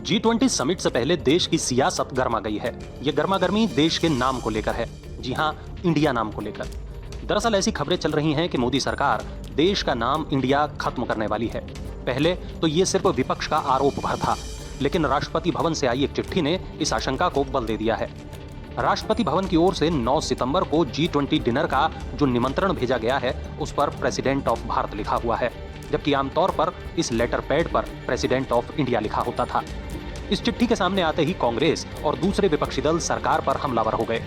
G20 summit से पहले देश की सियासत गर्मा गई है। ये गर्मागर्मी देश के नाम को लेकर है। जी हां, इंडिया नाम को लेकर। दरअसल ऐसी खबरें चल रही हैं कि मोदी सरकार देश का नाम इंडिया खत्म करने वाली है। पहले तो ये सिर्फ विपक्ष का आरोप भर था, लेकिन राष्ट्रपति भवन से आई एक चिट्ठी ने इस आशंका को बल दे दिया है। राष्ट्रपति भवन की ओर से 9 सितंबर को G20 डिनर का जो निमंत्रण भेजा गया है, उस पर प्रेसिडेंट ऑफ भारत लिखा हुआ है, जबकि आमतौर पर इस लेटर पैड पर प्रेसिडेंट ऑफ इंडिया लिखा होता था। इस चिट्ठी के सामने आते ही कांग्रेस और दूसरे विपक्षी दल सरकार पर हमलावर हो गए।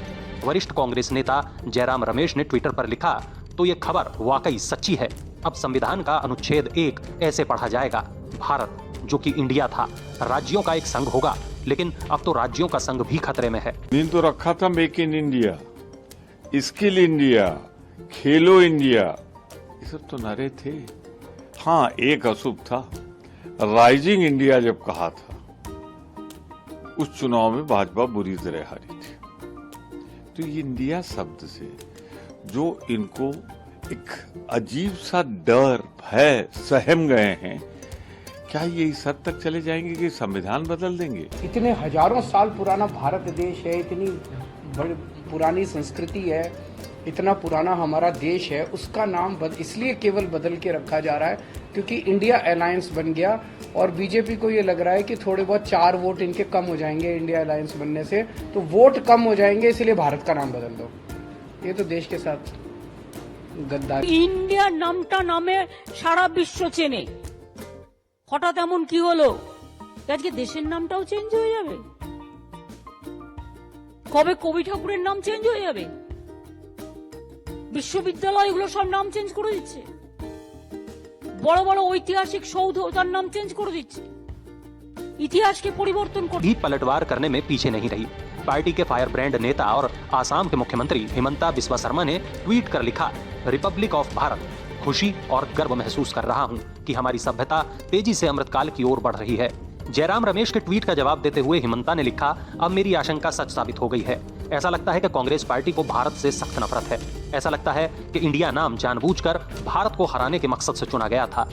वरिष्ठ कांग्रेस नेता जयराम रमेश ने ट्विटर पर लिखा, तो ये खबर वाकई सच्ची है। अब संविधान का अनुच्छेद 1 ऐसे पढ़ा जाएगा, भारत जो कि इंडिया था राज्यों का एक संघ होगा, लेकिन अब तो राज्यों का संघ भी खतरे में है। नींद तो रखा था make in India, skill India, Khelo India, ये सब तो नारे थे। हाँ, एक अशुभ था, राइजिंग इंडिया जब कहा था, उस चुनाव में भाजपा बुरी तरह हारी थी। तो ये इंडिया शब्द से जो इनको एक अजीब सा डर, भय सहम गए हैं, क्या ये इस हद तक चले जाएंगे कि संविधान बदल देंगे? इतने हजारों साल पुराना भारत देश है, इतनी बड़ी पुरानी संस्कृति है, इतना पुराना हमारा देश है, उसका नाम इसलिए केवल बदल के रखा जा रहा है क्योंकि इंडिया अलायंस बन गया और बीजेपी को ये लग रहा है कि थोड़े बहुत 4 वोट इनके कम हो जाएंगे इंडिया अलायंस बनने से, तो वोट कम हो जाएंगे, इसलिए भारत का नाम बदल दो। ये तो देश के साथ गद्दारी। इंडिया नामटा नामे सारा विश्व চেনে, হঠাৎ এমন কি হলো আজকে দেশের নামটাও চেঞ্জ হয়ে যাবে? কবে কবি ঠাকুরের নাম চেঞ্জ হয়ে যাবে? বিশ্ববিদ্যালয়গুলো সব নাম চেঞ্জ করে দিচ্ছে, বড় বড় ঐতিহাসিক সৌধ তার নাম চেঞ্জ করে দিচ্ছে, ইতিহাসকে পরিবর্তন করে। भी पलटवार करने में पीछे नहीं रही। पार्टी के फायर ब्रांड नेता और आसाम के मुख्यमंत्री हिमंता बिस्वा शर्मा ने ट्वीट कर लिखा, रिपब्लिक ऑफ भारत, खुशी और गर्व महसूस कर रहा हूं कि हमारी सभ्यता तेजी से अमृतकाल की ओर बढ़ रही है। जयराम रमेश के ट्वीट का जवाब देते हुए हिमंता ने लिखा, अब मेरी आशंका सच साबित हो गई है। ऐसा लगता है कि कांग्रेस पार्टी को भारत से सख्त नफरत है। ऐसा लगता है कि इंडिया नाम जानबूझकर भारत को हराने के मकसद से चुना गया था।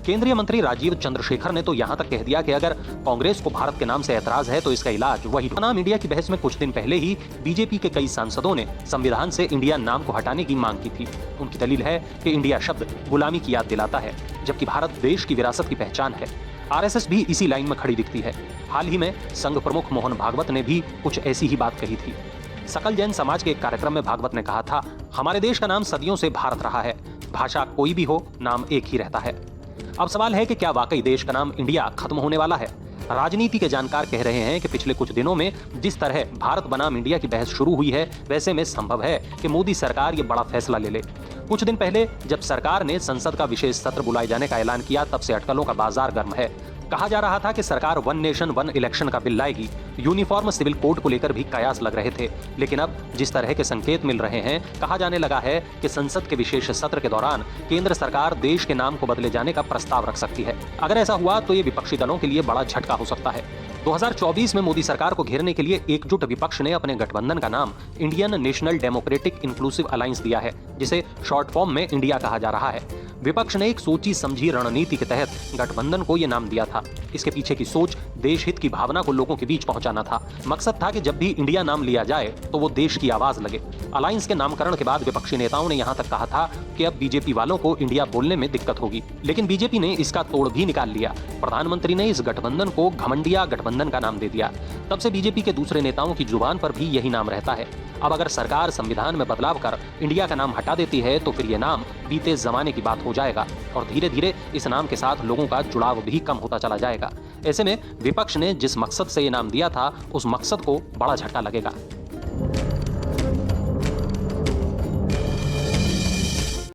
केंद्रीय मंत्री राजीव चंद्रशेखर ने तो यहां तक कह दिया कि अगर कांग्रेस को भारत के नाम से ऐतराज है तो इसका इलाज वही नाम इंडिया की बहस में कुछ दिन पहले ही बीजेपी के कई सांसदों ने संविधान से इंडिया नाम को हटाने की मांग की थी। उनकी दलील है कि इंडिया शब्द गुलामी की याद दिलाता है, जबकि भारत देश की विरासत की पहचान है। आरएसएस भी इसी लाइन में खड़ी दिखती है। हाल ही में संघ प्रमुख मोहन भागवत ने भी कुछ ऐसी ही बात कही थी। सकल जैन समाज के एक कार्यक्रम में भागवत ने कहा था, हमारे देश का नाम सदियों से भारत रहा है, भाषा कोई भी हो, नाम एक ही रहता है। अब सवाल है कि क्या वाकई देश का नाम इंडिया खत्म होने वाला है? राजनीति के जानकार कह रहे हैं कि पिछले कुछ दिनों में जिस तरह भारत बनाम इंडिया की बहस शुरू हुई है, वैसे में संभव है कि मोदी सरकार ये बड़ा फैसला ले ले। कुछ दिन पहले जब सरकार ने संसद का विशेष सत्र बुलाए जाने का ऐलान किया, तब से अटकलों का बाजार गर्म है। कहा जा रहा था कि सरकार 1 नेशन 1 इलेक्शन का बिल लाएगी। यूनिफॉर्म सिविल कोड को लेकर भी कयास लग रहे थे, लेकिन अब जिस तरह के संकेत मिल रहे हैं, कहा जाने लगा है कि संसद के विशेष सत्र के दौरान केंद्र सरकार देश के नाम को बदले जाने का प्रस्ताव रख सकती है। अगर ऐसा हुआ तो ये विपक्षी दलों के लिए बड़ा झटका हो सकता है। 2024 में मोदी सरकार को घेरने के लिए एकजुट विपक्ष ने अपने गठबंधन का नाम Indian national democratic inclusive alliance दिया है, जिसे शॉर्ट फॉर्म में इंडिया कहा जा रहा है। विपक्ष ने एक सोची समझी रणनीति के तहत गठबंधन को यह नाम दिया था। इसके पीछे की सोच देश हित की भावना को लोगों के बीच पहुंचाना था। मकसद था कि जब भी इंडिया नाम लिया जाए तो वो देश की आवाज लगे। अलायंस के नामकरण के बाद विपक्षी नेताओं ने यहां तक कहा था कि अब बीजेपी वालों को इंडिया बोलने में दिक्कत होगी, लेकिन बीजेपी ने इसका तोड़ भी निकाल लिया। प्रधानमंत्री ने इस गठबंधन को घमंडिया गठबंधन का नाम दे दिया। तब से बीजेपी के दूसरे नेताओं की जुबान पर भी यही नाम रहता है। अब अगर सरकार संविधान में बदलाव कर इंडिया का नाम हटा देती है तो फिर ये नाम बीते जमाने की बात हो जाएगा और धीरे धीरे इस नाम के साथ लोगों का जुड़ाव भी कम होता चला जाएगा। ऐसे में विपक्ष ने जिस मकसद से ये नाम दिया था, उस मकसद को बड़ा झटका लगेगा।